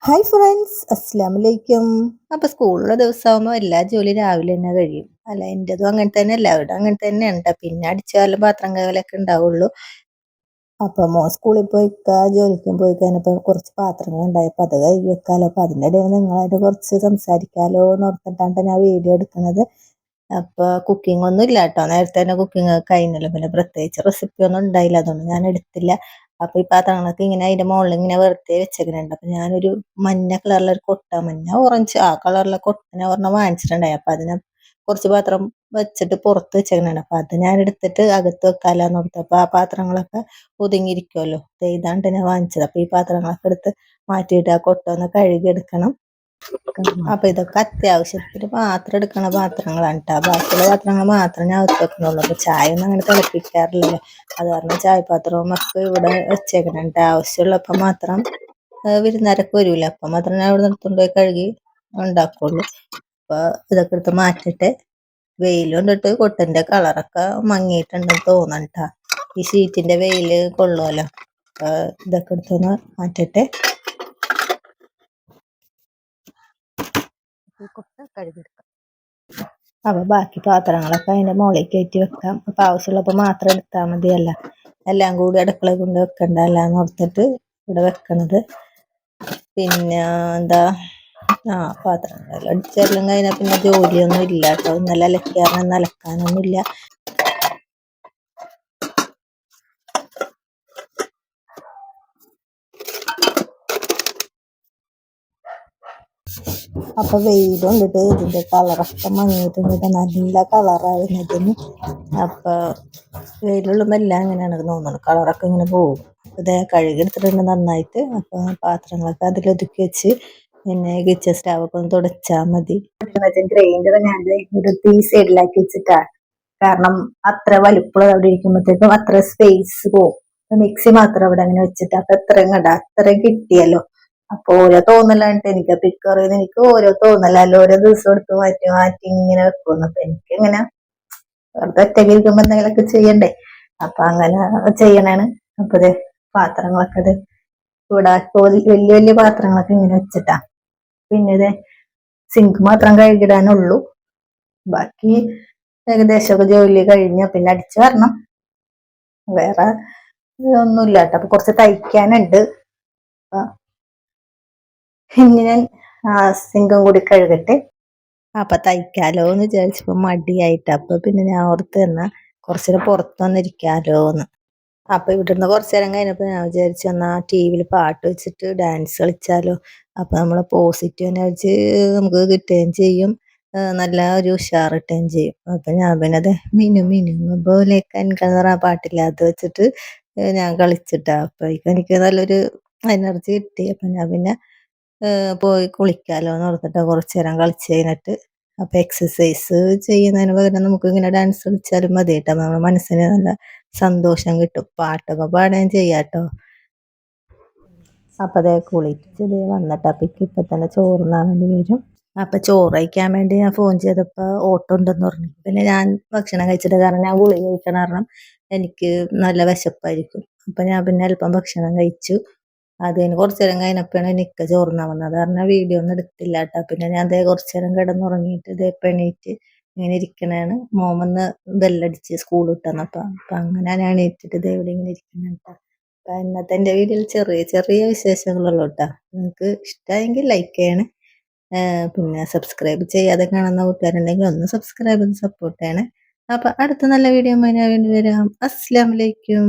Hi friends, അസ്സലാമു അലൈക്കും. അപ്പോൾ സ്കൂളിലെ ദിവസമാകുമ്പോൾ എല്ലാ ജോലി രാവിലെ തന്നെ കഴിയും. അല്ല, എൻ്റെതും അങ്ങനെ തന്നെ, എല്ലാവരും അങ്ങനെ തന്നെയാണ് ട്ടോ. പിന്നെ അടിച്ചുവാരലും പാത്രം കഴുകലൊക്കെ ഉണ്ടാവുള്ളൂ. അപ്പോൾ സ്കൂളിൽ ജോലിക്കും പോയി കഴിഞ്ഞപ്പോൾ കുറച്ച് പാത്രങ്ങൾ ഉണ്ടായപ്പോൾ അത് കഴുകി വെക്കാമല്ലോ. അപ്പോൾ അതിൻ്റെ ഇടയിൽ നിങ്ങളായിട്ട് കുറച്ച് സംസാരിക്കാമല്ലോ എന്ന് ഓർത്തിട്ടാണ് ഞാൻ വീഡിയോ എടുക്കുന്നത്. അപ്പോൾ കുക്കിംഗ് ഒന്നും ഇല്ല കേട്ടോ, നേരത്തെ തന്നെ കുക്കിംഗ് ഒക്കെ കഴിഞ്ഞല്ലോ. പിന്നെ പ്രത്യേകിച്ച് റെസിപ്പി ഒന്നും ഉണ്ടായില്ല, അതുകൊണ്ട് ഞാൻ എടുത്തില്ല. അപ്പോൾ ഈ പാത്രങ്ങളൊക്കെ ഇങ്ങനെ അതിൻ്റെ മുകളിൽ ഇങ്ങനെ വെറുതെ വെച്ചേക്കുന്നുണ്ട്. അപ്പോൾ ഞാനൊരു മഞ്ഞ കളറിലൊരു കൊട്ട, മഞ്ഞ ഓറഞ്ച് ആ കളറിലെ കൊട്ടനെ ഒരെണ്ണം വാങ്ങിച്ചിട്ടുണ്ടായി. അപ്പോൾ അതിനെ കുറച്ച് പാത്രം വെച്ചിട്ട് പുറത്ത് വെച്ചേക്കുന്നുണ്ട്. അപ്പോൾ അത് ഞാൻ എടുത്തിട്ട് അകത്ത് വെക്കാമെന്ന് ഓർത്ത്. അപ്പോൾ ആ പാത്രങ്ങളൊക്കെ ഒതുങ്ങിയിരിക്കുമല്ലോ. ഇതാണ്ട് ഞാൻ വാങ്ങിച്ചത്. അപ്പോൾ ഈ പാത്രങ്ങളൊക്കെ എടുത്ത് മാറ്റിയിട്ട് ആ കൊട്ട ഒന്ന് കഴുകിയെടുക്കണം. അപ്പോൾ ഇതൊക്കെ അത്യാവശ്യത്തിന് മാത്രം എടുക്കണ പാത്രങ്ങളാണ് ട്ടോ. ബാക്കിയുള്ള പാത്രങ്ങൾ മാത്രം ഞാൻ അകത്ത് വെക്കുന്നുള്ളൂ. അപ്പോൾ ചായ ഒന്നും അങ്ങനെ തിളപ്പിക്കാറില്ലല്ലോ. അത് കാരണം ചായപാത്രവും ഒക്കെ ഇവിടെ വെച്ചേക്കണുണ്ട്. ആവശ്യമുള്ളപ്പോൾ മാത്രം വിരുന്നുകാരൊക്കെ വരൂല, അപ്പം മാത്രം ഞാൻ ഇവിടെ നിർത്തുകൊണ്ട് പോയി കഴുകി ഉണ്ടാക്കുള്ളൂ. അപ്പോൾ ഇതൊക്കെ എടുത്ത് മാറ്റിയിട്ട് വെയിൽ കൊണ്ടിട്ട് കൊട്ടിൻ്റെ കളറൊക്കെ മങ്ങിയിട്ടുണ്ടെന്ന് തോന്നണം ട്ടോ. ഈ ഷീറ്റിൻ്റെ വെയിൽ കൊള്ളുമല്ലോ. ഇതൊക്കെ എടുത്തൊന്ന് മാറ്റിയിട്ട് കൊട്ട കഴുകിയെടുക്കാം. അപ്പോൾ ബാക്കി പാത്രങ്ങളൊക്കെ അതിൻ്റെ മുകളിൽ കയറ്റി വെക്കാം. അപ്പോൾ ആവശ്യമുള്ളപ്പോൾ മാത്രം എടുത്താൽ മതിയല്ല, എല്ലാം കൂടി അടുക്കളയിൽ കൊണ്ട് വെക്കണ്ടല്ല എന്ന് ഓർത്തിട്ട് ഇവിടെ വെക്കണത്. പിന്നെ എന്താ പാത്രങ്ങളെല്ലാം അടിച്ചെല്ലാം കഴിഞ്ഞാൽ പിന്നെ ജോലിയൊന്നും ഇല്ല കേട്ടോ. ഇന്നലെ അലക്കാറൊന്നും അലക്കാനൊന്നുമില്ല. അപ്പോൾ വെയിൽ കൊണ്ടിട്ട് ഇതിൻ്റെ കളറൊക്കെ മങ്ങിയിട്ടുണ്ട്. നല്ല കളറായിരുന്നതിന്. അപ്പോൾ വെയിലുള്ളുമ്പോൾ എല്ലാം അങ്ങനെയാണ് തോന്നുന്നത്, കളറൊക്കെ ഇങ്ങനെ പോകും. ഇത് കഴുകിയെടുത്തിട്ടുണ്ട് നന്നായിട്ട്. അപ്പോൾ പാത്രങ്ങളൊക്കെ അതിലൊതുക്കി വെച്ച് പിന്നെ കിച്ചൺ സ്റ്റവൊക്കെ ഒന്ന് തുടച്ചാൽ മതി. ഗ്രൈൻഡർ ഞാൻ ഒരു സൈഡിലാക്കി വെച്ചിട്ടാണ്. കാരണം അത്ര വലിപ്പമുള്ള അവിടെ ഇരിക്കുമ്പോഴത്തേക്കും അത്ര സ്പേസ് പോകും. മിക്സി മാത്രം അവിടെ അങ്ങനെ വെച്ചിട്ട് അപ്പം അത്രയും കിട്ടിയല്ലോ. അപ്പൊ ഓരോ തോന്നലായിട്ട് എനിക്ക് പിക്കറിന്ന് എനിക്ക് ഓരോ തോന്നലല്ലോ, ഓരോ ദിവസം എടുത്ത് മാറ്റി മാറ്റി ഇങ്ങനെ വെക്കുന്നു. അപ്പൊ എനിക്ക് ഇങ്ങനെ വെറുതെ ഒറ്റയ്ക്ക് ഇരിക്കുമ്പോ എന്തെങ്കിലുമൊക്കെ ചെയ്യണ്ടേ, അപ്പൊ അങ്ങനെ ചെയ്യണാണ്. അപ്പൊ ഇത് പാത്രങ്ങളൊക്കെ ഇത് ഇവിടെ വലിയ വലിയ പാത്രങ്ങളൊക്കെ ഇങ്ങനെ വെച്ചിട്ടാ. പിന്നെ ഇത് സിങ്ക് മാത്രം കഴുകിടാനുള്ളൂ. ബാക്കി ഏകദേശമൊക്കെ ജോലി കഴിഞ്ഞ പിന്നെ അടിച്ചു വരണം. വേറെ ഒന്നുമില്ല കേട്ടോ. അപ്പൊ കുറച്ച് തയ്ക്കാനുണ്ട്. ഇനി ഞാൻ സിങ്കും കൂടി കഴുകട്ടെ. അപ്പൊ തയ്ക്കാലോ എന്ന് വിചാരിച്ചപ്പോ മടിയായിട്ട്. അപ്പൊ പിന്നെ ഞാൻ ഓർത്ത് തന്നാ കുറച്ചു നേരം പുറത്ത് വന്നിരിക്കാലോ എന്ന്. അപ്പൊ ഇവിടുന്ന് കുറച്ചു നേരം കഴിഞ്ഞപ്പോ ഞാൻ വിചാരിച്ചു എന്നാ ടിവിയിൽ പാട്ട് വെച്ചിട്ട് ഡാൻസ് കളിച്ചാലോ. അപ്പൊ നമ്മളെ പോസിറ്റീവ് എനർജി നമുക്ക് കിട്ടുകയും ചെയ്യും, നല്ല ഒരു ഉഷാർ കിട്ടുകയും ചെയ്യും. അപ്പൊ ഞാൻ പിന്നെ അത് മിനു മിനു പോലെ കൺകളർ ആ പാട്ടില്ല, അത് വെച്ചിട്ട് ഞാൻ കളിച്ചിട്ടാ. അപ്പൊ എനിക്ക് നല്ലൊരു എനർജി കിട്ടി. അപ്പൊ ഞാൻ പിന്നെ പോയി കുളിക്കാലോ എന്ന് ഓർത്തിട്ട് കുറച്ചു നേരം കളിച്ച് കഴിഞ്ഞിട്ട്. അപ്പൊ എക്സസൈസ് ചെയ്യുന്നതിന് പകരം നമുക്ക് ഇങ്ങനെ ഡാൻസ് കളിച്ചാലും മതി കേട്ടോ. നമ്മുടെ മനസ്സിന് നല്ല സന്തോഷം കിട്ടും. പാട്ടൊക്കെ പാടുകയും ചെയ്യാട്ടോ. അപ്പൊ അതേ കുളിച്ച് വന്നിട്ട് അപ്പൊ ഇപ്പൊ തന്നെ ചോറുണ്ണാൻ വേണ്ടി വരും. അപ്പൊ ചോറ് കഴിക്കാൻ വേണ്ടി ഞാൻ ഫോൺ ചെയ്തപ്പോ ഓട്ടോ ഉണ്ടെന്ന് പറഞ്ഞു. പിന്നെ ഞാൻ ഭക്ഷണം കഴിച്ചിട്ട്, കാരണം ഞാൻ ഗുളിക കഴിക്കണ കാരണം എനിക്ക് നല്ല വിശപ്പായിരിക്കും. അപ്പൊ ഞാൻ പിന്നെ അല്പം ഭക്ഷണം കഴിച്ചു. അതിന് കുറച്ചു നേരം കഴിഞ്ഞപ്പോഴാണ് എനിക്ക് ചോറുണ്ണാൻ വന്നത്. കാരണം വീഡിയോ ഒന്നും എടുത്തില്ല കേട്ടോ. പിന്നെ ഞാൻ അതേ കുറച്ചു നേരം കിടന്നുറങ്ങിയിട്ട് ഇതേ എണീറ്റ് ഇങ്ങനെ ഇരിക്കണേണ്. മോൻ വന്ന് ബെല്ലടിച്ച് സ്കൂൾ വിട്ടന്നപ്പോ. അപ്പൊ അങ്ങനെ ഞാൻ എണീറ്റിട്ട് ഇതേ ഇവിടെ ഇങ്ങനെ ഇരിക്കണം കേട്ടോ. അപ്പൊ ഇന്നത്തെ എൻ്റെ വീഡിയോയിൽ ചെറിയ ചെറിയ വിശേഷങ്ങളുള്ളൂ കേട്ടോ. നിങ്ങൾക്ക് ഇഷ്ടമായെങ്കിൽ ലൈക്ക് ചെയ്യണേ. പിന്നെ സബ്സ്ക്രൈബ് ചെയ്യാതെ കാണുന്ന കൂട്ടുകാരുണ്ടെങ്കിൽ ഒന്ന് സബ്സ്ക്രൈബ് ചെയ്ത് സപ്പോർട്ട് ചെയ്യണേ. അപ്പൊ അടുത്ത നല്ല വീഡിയോ ഞാൻ വീണ്ടും വരാം. അസ്സലാമു അലൈക്കും.